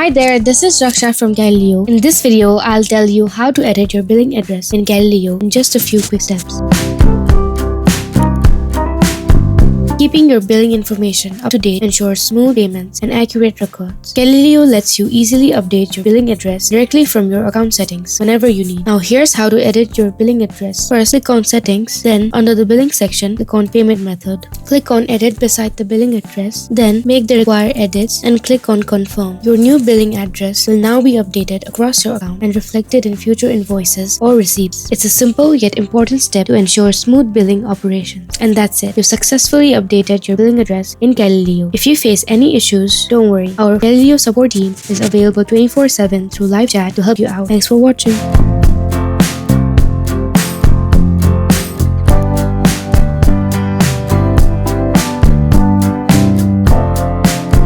Hi there, this is Raksha from Calilio. In this video, I'll tell you how to edit your billing address in Calilio in just a few quick steps. Keeping your billing information up to date ensures smooth payments and accurate records. Calilio lets you easily update your billing address directly from your account settings whenever you need. Now here's how to edit your billing address. First, click on Settings, then under the billing section, click on Payment Method. Click on Edit beside the billing address, then make the required edits and click on Confirm. Your new billing address will now be updated across your account and reflected in future invoices or receipts. It's a simple yet important step to ensure smooth billing operations. And that's it. You've successfully updated your billing address in Calilio. If you face any issues, don't worry. Our Calilio support team is available 24/7 through live chat to help you out. Thanks for watching.